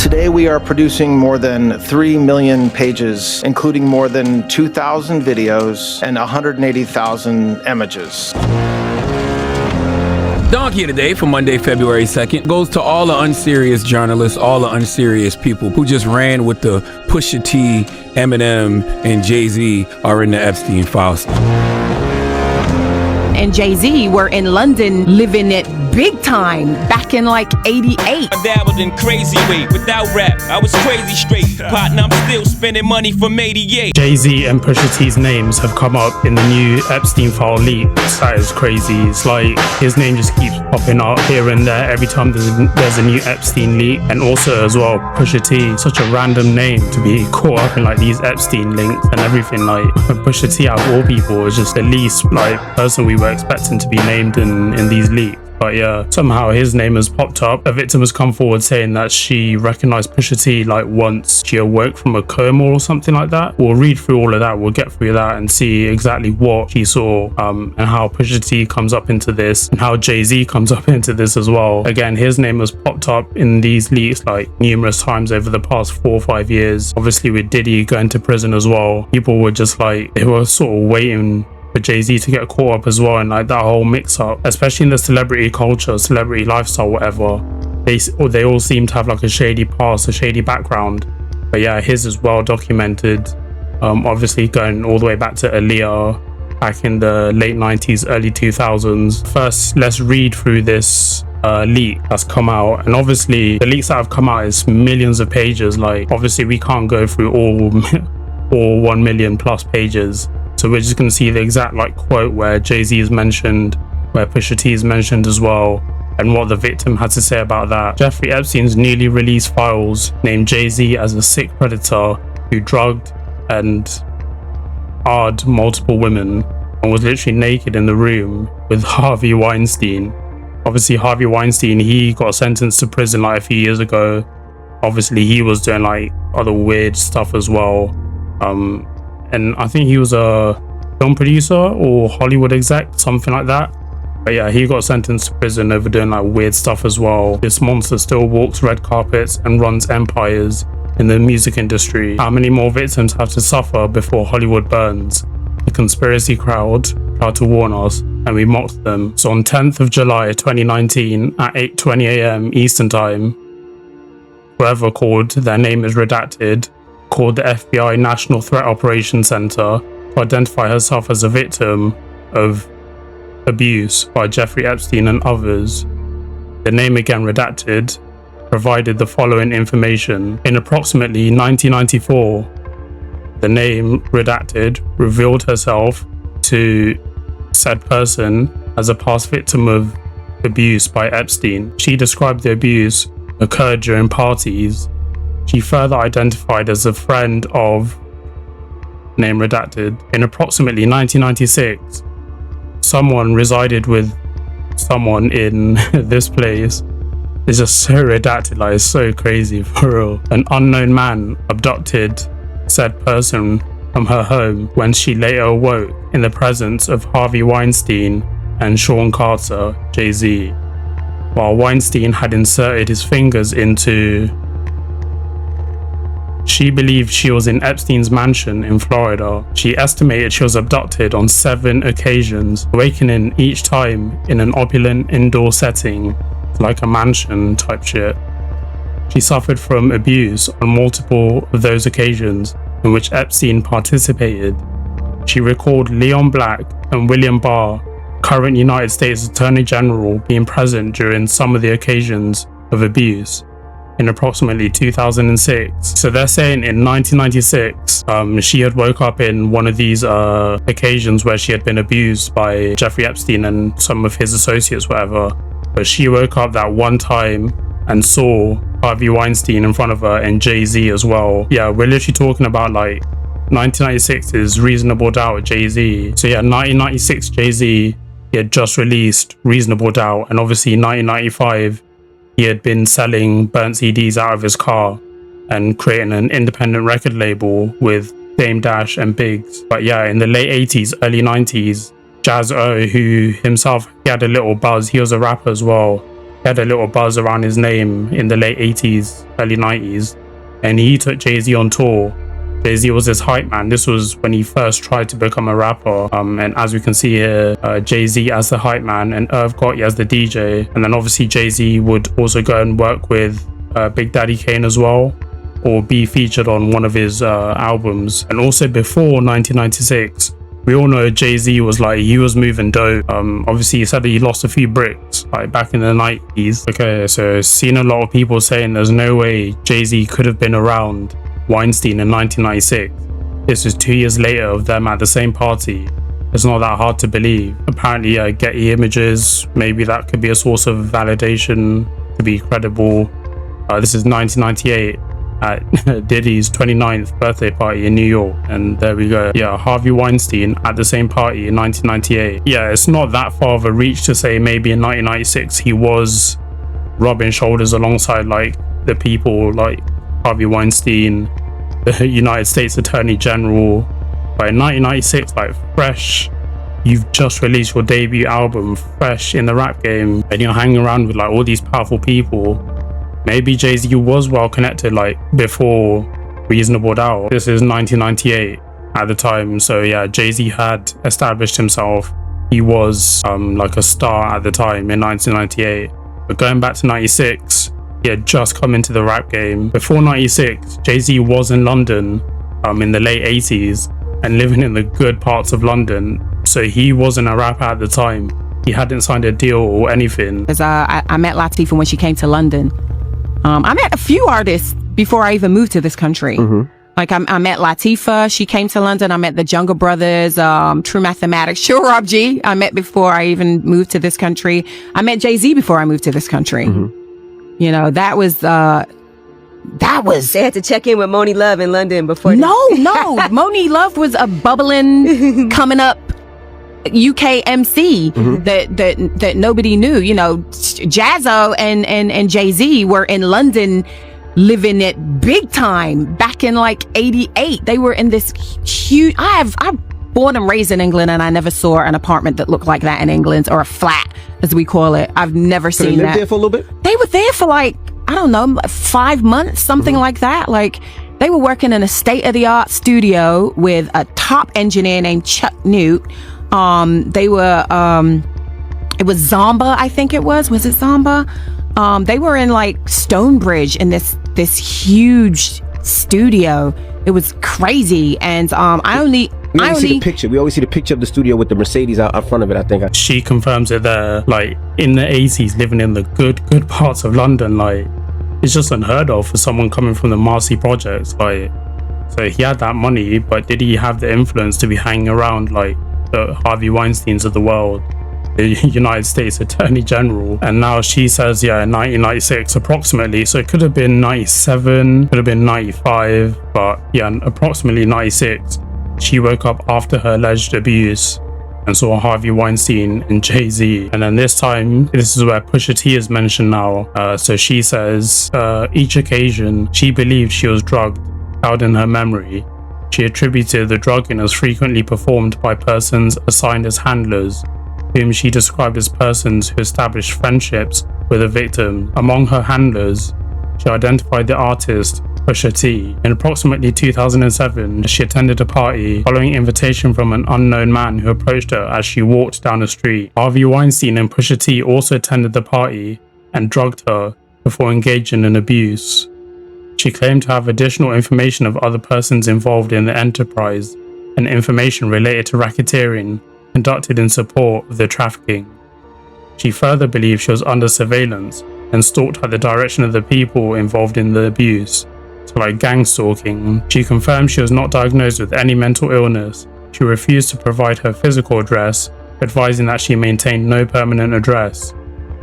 Today we are producing more than 3 million pages, including more than 2,000 videos and 180,000 images. Donkey of the Day for Monday, February 2nd goes to all the unserious journalists, all the unserious people who just ran with the Pusha T, Eminem, and Jay-Z are in the Epstein files. And Jay-Z were in London living it big time back in like '88. I dabbled in crazy way without rap. I was crazy straight. Partner, I'm still spending money from '88. Jay-Z and Pusha T's names have come up in the new Epstein file leaks. That is crazy. It's like his name just keeps popping up here and there every time there's a new Epstein leak. And also as well, Pusha T, such a random name to be caught up in like these Epstein links and everything. Like Pusha T out of all people is just the least like person we were expecting to be named in these leaks. But yeah, somehow his name has popped up. A victim has come forward saying that she recognized Pusha T like once she awoke from a coma or something like that. We'll read through all of that, we'll get through that and see exactly what she saw and how Pusha T comes up into this and how Jay-Z comes up into this as well. Again, his name has popped up in these leaks like numerous times over the past 4 or 5 years. Obviously with Diddy going to prison as well, people were just like, they were sort of waiting for Jay-Z to get caught up as well, and like that whole mix-up, especially in the celebrity culture, celebrity lifestyle, whatever. They all seem to have like a shady past, a shady background. But yeah, his is well documented. Obviously going all the way back to Aaliyah back in the late 90s, early 2000s. First, let's read through this leak that's come out, and obviously the leaks that have come out is millions of pages. Like obviously we can't go through all 1 million plus pages. So we're just going to see the exact like quote where Jay-Z is mentioned, where Pusha T is mentioned as well, and what the victim had to say about that. Jeffrey Epstein's newly released files named Jay-Z as a sick predator who drugged and hard multiple women and was literally naked in the room with Harvey Weinstein. Obviously Harvey Weinstein, he got sentenced to prison like a few years ago. Obviously he was doing like other weird stuff as well. And I think he was a film producer or Hollywood exec, something like that. But yeah, he got sentenced to prison over doing like weird stuff as well. This monster still walks red carpets and runs empires in the music industry. How many more victims have to suffer before Hollywood burns? The conspiracy crowd tried to warn us and we mocked them. So on 10th of July 2019 at 8:20 a.m. Eastern Time, whoever called, their name is redacted, called the FBI National Threat Operations Center to identify herself as a victim of abuse by Jeffrey Epstein and others. The name, again redacted, provided the following information. In approximately 1994, the name redacted revealed herself to said person as a past victim of abuse by Epstein. She described the abuse occurred during parties. She further identified as a friend of, name redacted. In approximately 1996, someone resided with someone in this place. It's just so redacted, like it's so crazy for real. An unknown man abducted said person from her home when she later awoke in the presence of Harvey Weinstein and Sean Carter, Jay-Z, while Weinstein had inserted his fingers into. She believed she was in Epstein's mansion in Florida. She estimated she was abducted on 7 occasions, awakening each time in an opulent indoor setting, like a mansion type shit. She suffered from abuse on multiple of those occasions in which Epstein participated. She recalled Leon Black and William Barr, current United States Attorney General, being present during some of the occasions of abuse in approximately 2006. So they're saying in 1996, she had woke up in one of these occasions where she had been abused by Jeffrey Epstein and some of his associates, whatever. But she woke up that one time and saw Harvey Weinstein in front of her and Jay-Z as well. Yeah, we're literally talking about like 1996 is Reasonable Doubt Jay-Z. So yeah, 1996 Jay-Z, he had just released Reasonable Doubt, and obviously 1995 he had been selling burnt CDs out of his car and creating an independent record label with Dame Dash and Biggs. But yeah, in the late 80s, early 90s, Jaz O, who himself, he had a little buzz, he was a rapper as well, had a little buzz around his name in the late 80s, early 90s, and he took Jay-Z on tour. Jay-Z was his hype man. This was when he first tried to become a rapper. And as we can see here, Jay-Z as the hype man and Irv Gotti as the DJ. And then obviously Jay-Z would also go and work with Big Daddy Kane as well, or be featured on one of his albums. And also before 1996, we all know Jay-Z was like, he was moving dope. Obviously he said that he lost a few bricks like back in the 90s. Okay, so seen a lot of people saying there's no way Jay-Z could have been around Weinstein in 1996. This was 2 years later of them at the same party. It's not that hard to believe. Apparently Getty Images, maybe that could be a source of validation to be credible. This is 1998 at Diddy's 29th birthday party in New York, and there we go. Yeah, Harvey Weinstein at the same party in 1998. Yeah, it's not that far of a reach to say maybe in 1996 he was rubbing shoulders alongside like the people like Harvey Weinstein, the United States Attorney General. But in 1996, like fresh, you've just released your debut album, fresh in the rap game, and you're hanging around with like all these powerful people. Maybe Jay-Z was well connected like before Reasonable Doubt. This is 1998 at the time, so yeah, Jay-Z had established himself. He was like a star at the time in 1998. But going back to 96, he had just come into the rap game. Before 96, Jay-Z was in London in the late 80s and living in the good parts of London. So he wasn't a rapper at the time. He hadn't signed a deal or anything. Because I met Latifah when she came to London. I met a few artists before I even moved to this country. Like I met Latifah, she came to London. I met the Jungle Brothers, True Mathematics, Sure Rob G. I met before I even moved to this country. I met Jay-Z before I moved to this country. You know, that was They had to check in with Moni Love in London before. No. Moni Love was a bubbling, coming up UK MC that nobody knew. You know, Jazzo and Jay-Z were in London living it big time back in like 88. They were in this huge, I'm born and raised in England, and I never saw an apartment that looked like that in England, or a flat as we call it. I've never seen that. They lived there for a little bit? They were there for like, I don't know, 5 months, something like that. Like they were working in a state-of-the-art studio with a top engineer named Chuck Newt. They were, it was Zomba, I think it was. Was it Zomba? They were in like Stonebridge in this huge studio. It was crazy. And I only see the picture. We always see the picture of the studio with the Mercedes out front of it, I think. She confirms it there, like in the 80s, living in the good parts of London. Like it's just unheard of for someone coming from the Marcy projects. Like, so he had that money, but did he have the influence to be hanging around like the Harvey Weinsteins of the world, the United States Attorney General? And now she says, yeah, 1996 approximately. So it could have been 97, could have been 95, but yeah, approximately 96. She woke up after her alleged abuse and saw Harvey Weinstein and Jay-Z. And then this time, this is where Pusha T is mentioned now. So she says, each occasion she believed she was drugged, held in her memory. She attributed the drugging as frequently performed by persons assigned as handlers, whom she described as persons who established friendships with the victim. Among her handlers, she identified the artist Pusha T. In approximately 2007, she attended a party following invitation from an unknown man who approached her as she walked down the street. Harvey Weinstein and Pusha T also attended the party and drugged her before engaging in abuse. She claimed to have additional information of other persons involved in the enterprise and information related to racketeering conducted in support of the trafficking. She further believed she was under surveillance and stalked at the direction of the people involved in the abuse, so like gang stalking. She confirmed she was not diagnosed with any mental illness. She refused to provide her physical address, advising that she maintained no permanent address.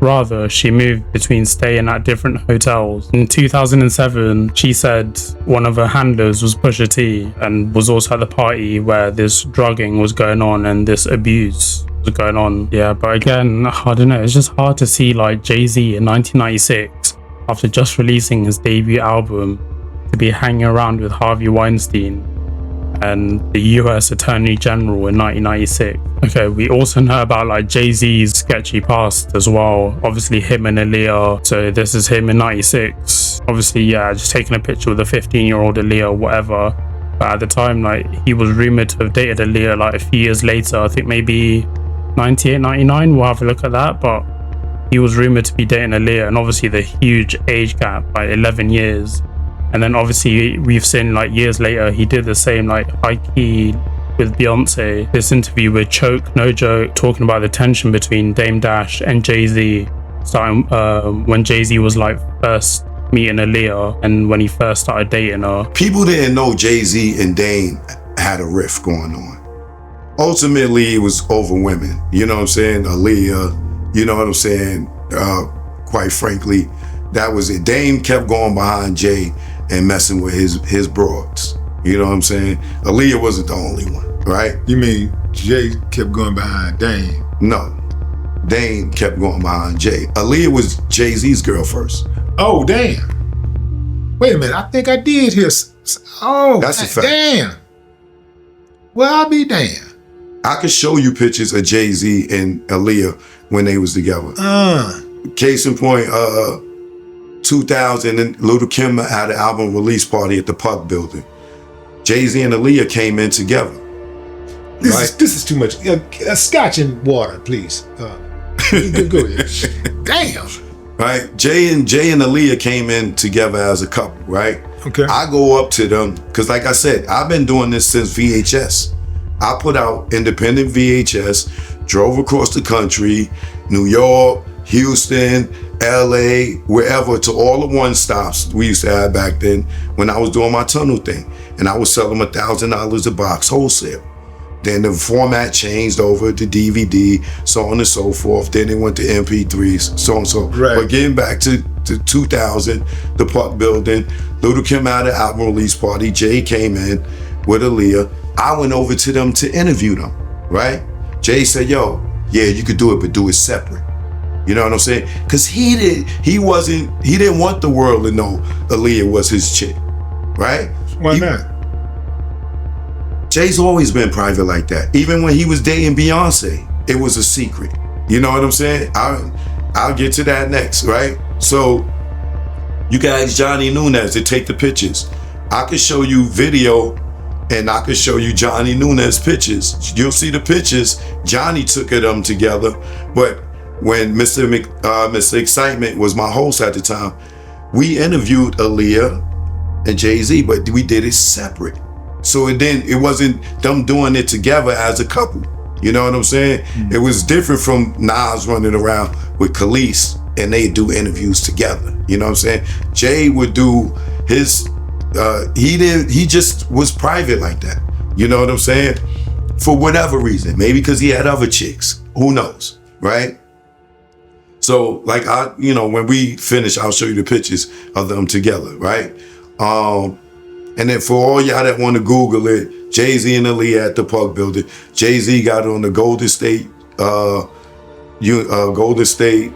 Rather, she moved between staying at different hotels. In 2007, she said one of her handlers was Pusha T and was also at the party where this drugging was going on and this abuse was going on. Yeah, but again, I don't know, it's just hard to see like Jay-Z in 1996, after just releasing his debut album, to be hanging around with Harvey Weinstein. and the US Attorney General in 1996. Okay, we also know about like Jay-Z's sketchy past as well. Obviously him and Aaliyah. So this is him in 96. Obviously, yeah, just taking a picture with a 15-year-old Aaliyah, whatever. But at the time, like, he was rumored to have dated Aaliyah like a few years later. I think maybe 98, 99. We'll have a look at that. But he was rumored to be dating Aaliyah, and obviously the huge age gap, like 11 years. And then obviously we've seen like years later, he did the same like high key with Beyonce. This interview with Choke, No Joke, talking about the tension between Dame Dash and Jay-Z, starting when Jay-Z was like first meeting Aaliyah and when he first started dating her. People didn't know Jay-Z and Dame had a rift going on. Ultimately, it was over women. You know what I'm saying? Aaliyah, you know what I'm saying? Quite frankly, that was it. Dame kept going behind Jay and messing with his broads. You know what I'm saying? Aaliyah wasn't the only one, right? You mean Jay kept going behind Dame? No. Dame kept going behind Jay. Aaliyah was Jay-Z's girl first. Oh, damn. Wait a minute. I think I did hear. Oh, that's a fact. Damn. Well, I'll be damned. I could show you pictures of Jay-Z and Aaliyah when they was together. Case in point, 2000, and Lil' Kim had an album release party at the Puck Building. Jay-Z and Aaliyah came in together. This is too much. Scotch and water, please. Go ahead. Damn. Right? Jay and Aaliyah came in together as a couple, right? Okay. I go up to them, because like I said, I've been doing this since VHS. I put out independent VHS, drove across the country, New York, Houston, LA, wherever, to all the one stops we used to have back then when I was doing my tunnel thing. And I was selling them $1,000 a box wholesale. Then the format changed over to DVD, so on and so forth. Then it went to MP3s, so on and so. Right. But getting back to 2000, the Puck Building, Lil' Kim had an album release party. Jay came in with Aaliyah. I went over to them to interview them, right? Jay said, yo, yeah, you could do it, but do it separate. You know what I'm saying? Because he didn't want the world to know Aaliyah was his chick, right? Why not? Jay's always been private like that. Even when he was dating Beyonce, it was a secret. You know what I'm saying? I'll get to that next, right? So you can ask Johnny Nunez to take the pictures. I could show you video and I could show you Johnny Nunez pictures. You'll see the pictures. Johnny took them together, but when Mr. Excitement was my host at the time, we interviewed Aaliyah and Jay-Z, but we did it separate. So it wasn't them doing it together as a couple. You know what I'm saying? It was different from Nas running around with Khalees and they do interviews together. You know what I'm saying? Jay would do his, he just was private like that. You know what I'm saying? For whatever reason, maybe because he had other chicks, who knows, right? So like when we finish, I'll show you the pictures of them together, right? And then for all y'all that want to Google it, Jay-Z and Aaliyah at the Puck Building. Jay-Z got on the Golden State, Golden State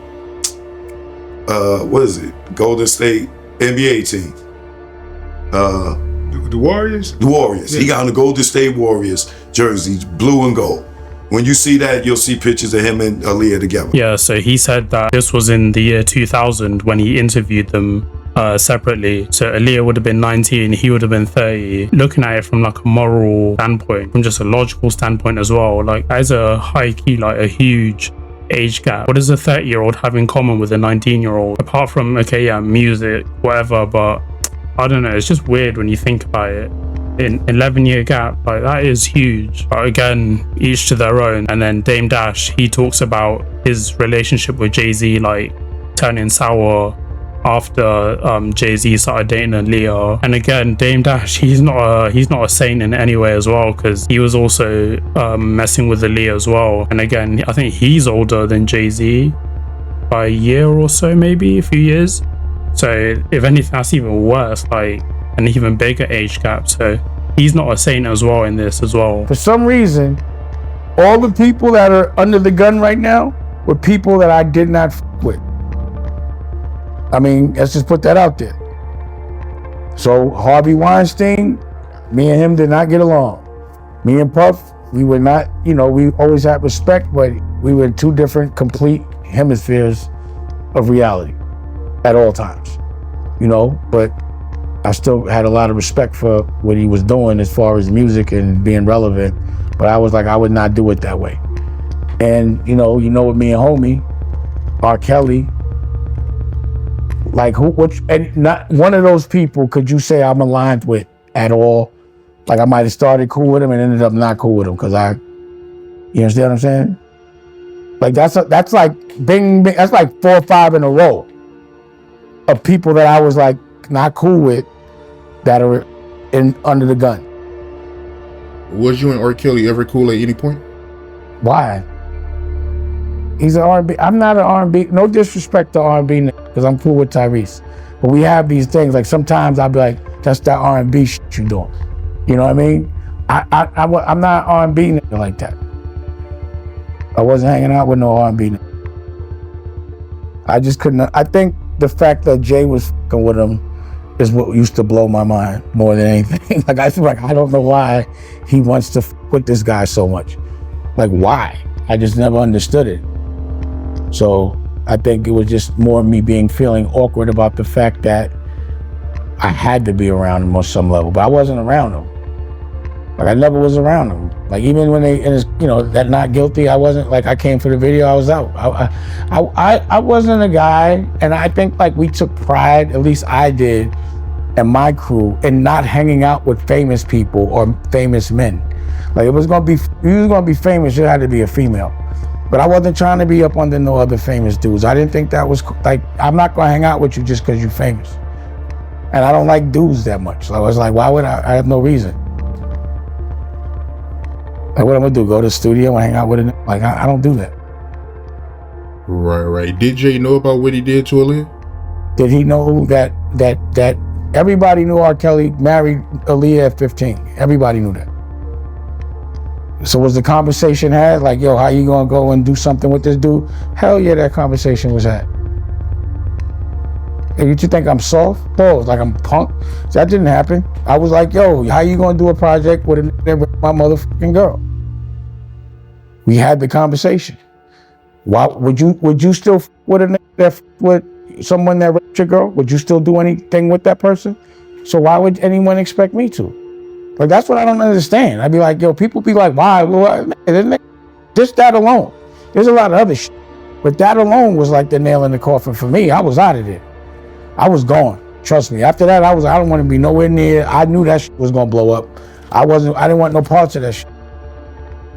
NBA team. The Warriors? The Warriors. Yeah. He got on the Golden State Warriors jersey, blue and gold. When you see that, you'll see pictures of him and Aaliyah together. Yeah, so he said that this was in the year 2000 when he interviewed them separately. So Aaliyah would have been 19, he would have been 30. Looking at it from like a moral standpoint, from just a logical standpoint as well, like that is a high key, like a huge age gap. What does a 30-year-old have in common with a 19-year-old? Apart from, okay, yeah, music, whatever, but I don't know, it's just weird when you think about it. An 11-year gap, like that is huge. But again, each to their own. And then Dame Dash, he talks about his relationship with Jay-Z like turning sour after Jay-Z started dating Aaliyah. And again, Dame Dash, he's not a saint in any way as well, because he was also messing with Aaliyah as well. And again, I think he's older than Jay-Z by a year or so, maybe a few years. So if anything, that's even worse, like an even bigger age gap. So he's not a saint as well in this as well. For some reason, all the people that are under the gun right now were people that I did not with. I mean, let's just put that out there. So Harvey Weinstein, Me and him did not get along. Me and Puff, we were not, you know, we always had respect, but we were in two different complete hemispheres of reality at all times, you know, but I still had a lot of respect for what he was doing as far as music and being relevant, but I was like, I would not do it that way. And you know with me and homie, R. Kelly, like and not one of those people could you say I'm aligned with at all. Like I might have started cool with him and ended up not cool with him because you understand what I'm saying? Like that's like bing, that's like 4 or 5 in a row of people that I was like not cool with that are under the gun. Was you and R. Kelly ever cool at any point? Why? He's an R&B. I'm not an R&B. No disrespect to R&B because I'm cool with Tyrese. But we have these things. Like sometimes I'll be like, that's that R&B shit you doing. You know what I mean? I'm not R&B nigga like that. I wasn't hanging out with no R&B nigga. I just couldn't. I think the fact that Jay was fucking with him is what used to blow my mind more than anything. Like I feel like I don't know why he wants to fuck with this guy so much. Like why? I just never understood it. So I think it was just more me feeling awkward about the fact that I had to be around him on some level, but I wasn't around him. Like I never was around him. Like even when they, that not guilty, I wasn't, like I came for the video, I was out. I wasn't a guy, and I think like we took pride, at least I did, and my crew, in not hanging out with famous people or famous men. Like you was gonna be famous, you had to be a female. But I wasn't trying to be up under no other famous dudes. I didn't think that was, like, I'm not gonna hang out with you just because you're famous. And I don't like dudes that much. So I was like, why would I have no reason. Like what I'm gonna do, go to the studio and hang out with it? Like I don't do that. Right. Did Jay know about what he did to Aaliyah? Did he know that everybody knew R. Kelly married Aaliyah at 15? Everybody knew that. So was the conversation had like, yo, how you gonna go and do something with this dude? Hell yeah, that conversation was had. Hey, you think I'm soft? Pause, like I'm punk? That didn't happen. I was like, yo, how you gonna do a project with my motherfucking girl? We had the conversation. Why would you still with a nigga that with someone that raped your girl? Would you still do anything with that person? So why would anyone expect me to? Like, that's what I don't understand. I'd be like, yo, people be like, why? Just that alone. There's a lot of other shit. But that alone was like the nail in the coffin for me. I was out of there. I was gone. Trust me. After that, I don't want to be nowhere near. I knew that shit was going to blow up. I didn't want no parts of that shit.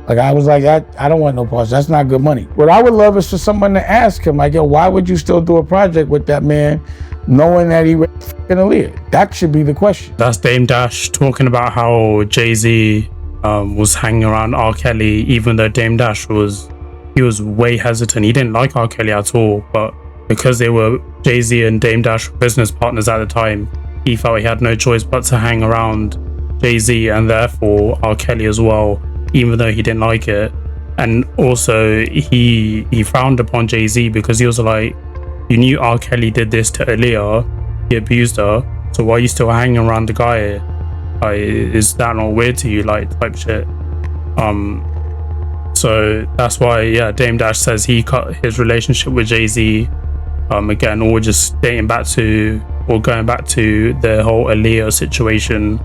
Like, I was like, I don't want no parts. That's not good money. What I would love is for someone to ask him, like, yo, why would you still do a project with that man knowing that he raped fucking Aaliyah? That should be the question. That's Dame Dash talking about how Jay-Z was hanging around R. Kelly, even though Dame Dash was way hesitant. He didn't like R. Kelly at all, but because they were Jay-Z and Dame Dash business partners at the time, he felt he had no choice but to hang around Jay-Z and therefore R. Kelly as well, even though he didn't like it. And also he frowned upon Jay-Z because he was like, you knew R. Kelly did this to Aaliyah, he abused her, so why are you still hanging around the guy? Like, is that not weird to you, like, type shit? So that's why, yeah, Dame Dash says he cut his relationship with Jay-Z, again, or just going back to the whole Aaliyah situation.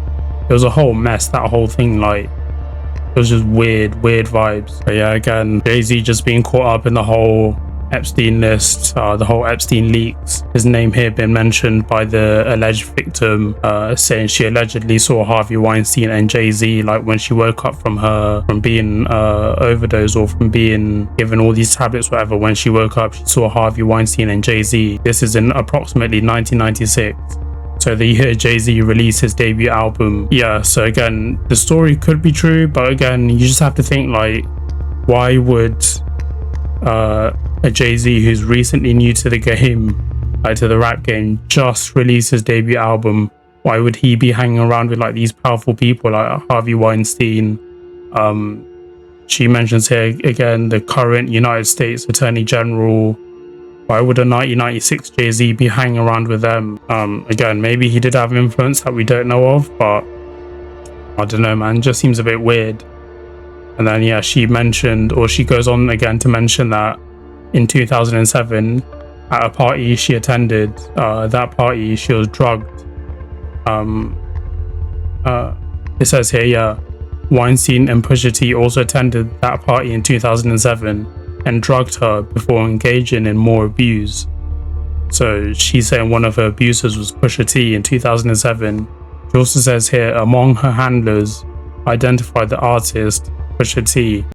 It was a whole mess, that whole thing. Like, it was just weird vibes. But yeah, again, Jay-Z just being caught up in the whole Epstein list, the whole Epstein leaks. His name here been mentioned by the alleged victim, saying she allegedly saw Harvey Weinstein and Jay-Z, like when she woke up from being overdosed or from being given all these tablets, whatever. When she woke up, she saw Harvey Weinstein and Jay-Z. This is in approximately 1996. So the year Jay-Z released his debut album. Yeah, so again, the story could be true, but again, you just have to think, like, why would a Jay-Z who's recently new to the game, like to the rap game, just released his debut album? Why would he be hanging around with like these powerful people like Harvey Weinstein? She mentions here again the current United States Attorney General. Why would a 1996 Jay-Z be hanging around with them? Again, maybe he did have influence that we don't know of, but I don't know, man, just seems a bit weird. And then, yeah, she mentioned, or she goes on again to mention that in 2007, at a party she attended, that party, she was drugged. It says here, yeah, Weinstein and Pusha T also attended that party in 2007 and drugged her before engaging in more abuse. So she's saying one of her abusers was Pusha T in 2007. She also says here, among her handlers, identified the artist Pusha T